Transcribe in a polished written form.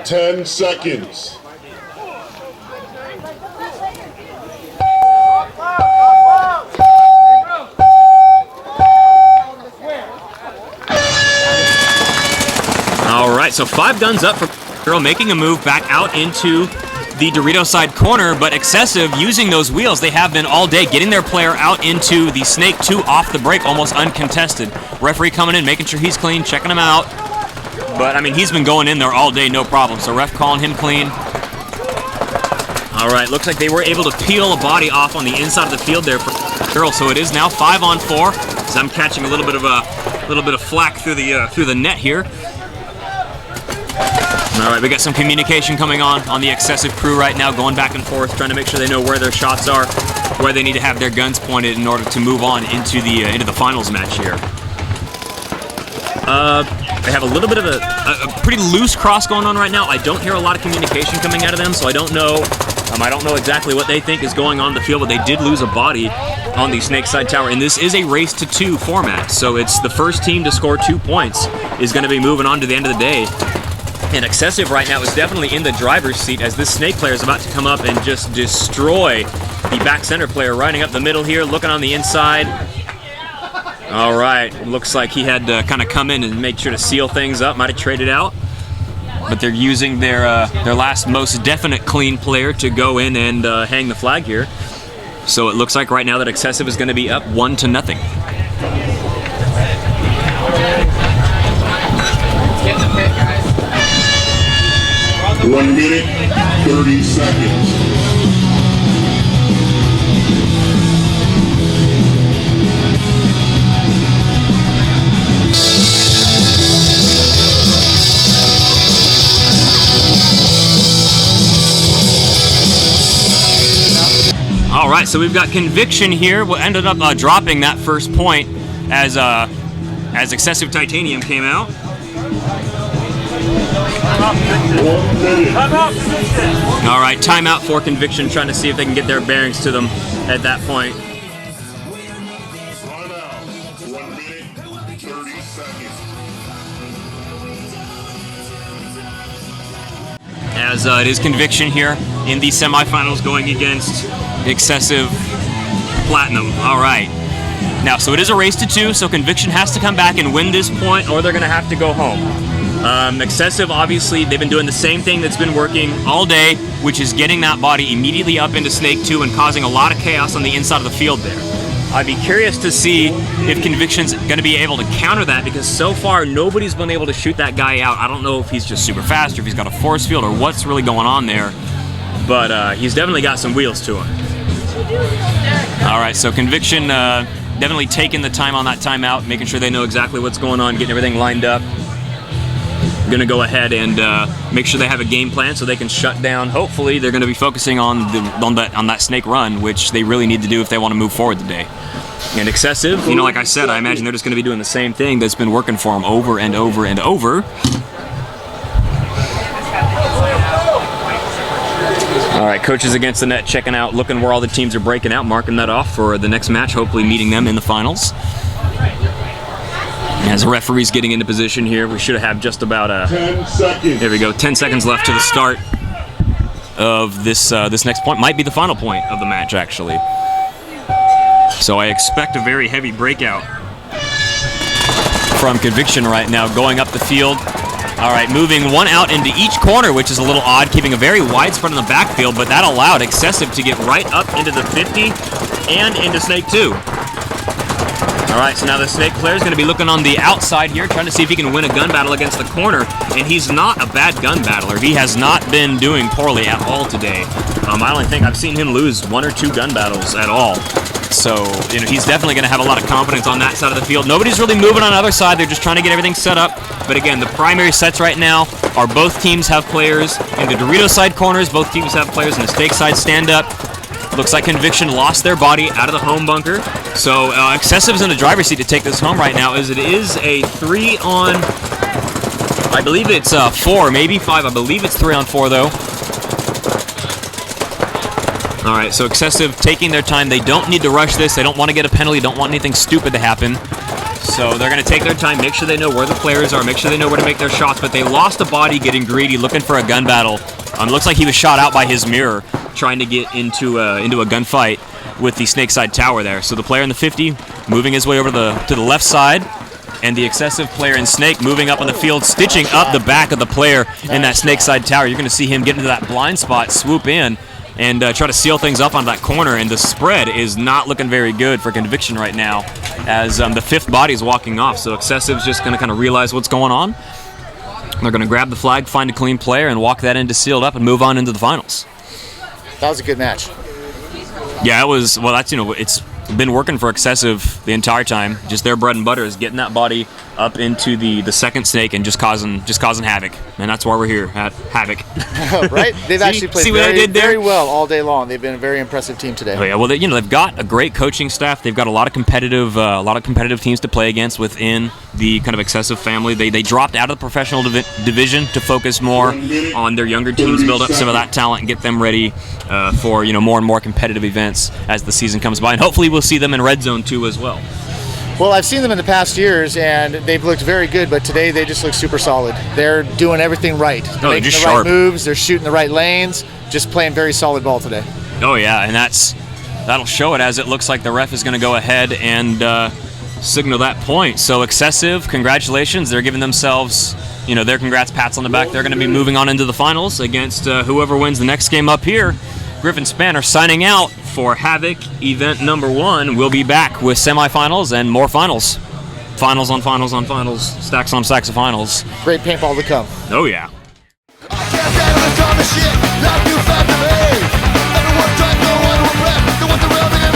10 seconds. All right, so 5 guns up for Girl, making a move back out into the Dorito side corner, but Excessive using those wheels. They have been all day, getting their player out into the Snake 2 off the break, almost uncontested. Referee coming in, making sure he's clean, checking him out. But, I mean, he's been going in there all day, no problem. So ref calling him clean. All right, looks like they were able to peel a body off on the inside of the field there for Girl. So it is now 5 on 4. So I'm catching a little bit of flack through the net here. All right, we got some communication coming on the Excessive crew right now, going back and forth, trying to make sure they know where their shots are, where they need to have their guns pointed in order to move on into the finals match here. They have a little bit of a pretty loose cross going on right now. I don't hear a lot of communication coming out of them, so I don't know. I don't know exactly what they think is going on the field, but they did lose a body on the Snake Side Tower, and this is a race to 2 format, so it's the first team to score 2 points is going to be moving on to the end of the day. And Excessive right now is definitely in the driver's seat as this Snake player is about to come up and just destroy the back center player riding up the middle here, looking on the inside. All right, looks like he had to kind of come in and make sure to seal things up, might have traded out. But they're using their last most definite clean player to go in and hang the flag here. So it looks like right now that Excessive is going to be up 1-0. 1 minute, 30 seconds. All right, so we've got Conviction here. We ended up dropping that first point as Excessive Titanium came out. All right, timeout for Conviction, trying to see if they can get their bearings to them at that point. Timeout. 1 minute, 30 seconds. As it is Conviction here in the semifinals going against Excessive Platinum. All right. Now, so it is a race to 2, so Conviction has to come back and win this point, or they're going to have to go home. Excessive, obviously, they've been doing the same thing that's been working all day, which is getting that body immediately up into Snake 2 and causing a lot of chaos on the inside of the field there. I'd be curious to see if Conviction's going to be able to counter that, because so far nobody's been able to shoot that guy out. I don't know if he's just super fast or if he's got a force field or what's really going on there, but he's definitely got some wheels to him. All right, so Conviction definitely taking the time on that timeout, making sure they know exactly what's going on, getting everything lined up. Going to go ahead and make sure they have a game plan so they can shut down. Hopefully, they're going to be focusing on that Snake run, which they really need to do if they want to move forward today. And Excessive, you know, like I said, I imagine they're just going to be doing the same thing that's been working for them over and over and over. All right, coaches against the net checking out, looking where all the teams are breaking out, marking that off for the next match, hopefully meeting them in the finals. As the referee's getting into position here, we should have just about 10 seconds. There we go, 10 seconds left to the start of this next point. Might be the final point of the match, actually. So I expect a very heavy breakout from Conviction right now, going up the field. All right, moving one out into each corner, which is a little odd, keeping a very wide spread in the backfield, but that allowed Excessive to get right up into the 50 and into Snake 2. All right, so now the Snake player is going to be looking on the outside here, trying to see if he can win a gun battle against the corner, and he's not a bad gun battler. He has not been doing poorly at all today. I don't think I've seen him lose 1 or 2 gun battles at all. So, you know, he's definitely going to have a lot of confidence on that side of the field. Nobody's really moving on the other side. They're just trying to get everything set up. But again, the primary sets right now are both teams have players in the Dorito side corners. Both teams have players in the Steak side stand-up. Looks like Conviction lost their body out of the home bunker. So Excessive's in the driver's seat to take this home right now, as it is a 3-on, I believe it's 4, maybe 5. I believe it's 3-on-4 though. All right, so Excessive taking their time. They don't need to rush this. They don't want to get a penalty. Don't want anything stupid to happen. So they're going to take their time, make sure they know where the players are, make sure they know where to make their shots, but they lost a body getting greedy, looking for a gun battle. Looks like he was shot out by his mirror, trying to get into a gunfight with the Snakeside Tower there. So the player in the 50 moving his way over to the left side, and the excessive player in Snake moving up on the field, stitching up the back of the player in that Snakeside Tower. You're going to see him get into that blind spot, swoop in, and try to seal things up on that corner, and the spread is not looking very good for Conviction right now as the 5th body is walking off. So Excessive's just going to kind of realize what's going on. They're going to grab the flag, find a clean player, and walk that into sealed up and move on into the finals. That was a good match. Yeah, it was. Well, that's, it's been working for Excessive the entire time. Just their bread and butter is getting that body up into the second snake and just causing havoc. And that's why we're here at Havoc. Right? They've actually played very well all day long. They've been a very impressive team today. Oh yeah, well they've got a great coaching staff. They've got a lot of competitive teams to play against within the kind of Excessive family. They dropped out of the professional division to focus more on their younger teams, build up some of that talent, and get them ready for more and more competitive events as the season comes by. And hopefully we'll see them in Red Zone too as well. Well, I've seen them in the past years, and they've looked very good, but today they just look super solid. They're doing everything right. They're making just the sharp. right moves, they're shooting the right lanes, just playing very solid ball today. Oh, yeah, and that'll show it as it looks like the ref is going to go ahead and signal that point. So Excessive, congratulations. They're giving themselves, their congrats pats on the back. They're going to be moving on into the finals against whoever wins the next game up here. Griffin Spanner signing out for Havoc event number 1. We'll be back with semifinals and more finals. Finals on finals on finals, stacks on stacks of finals. Great paintball to come. Oh, yeah. I can't handle this kind of shit. Like you found me. Everyone trying to know what we're at. They want the real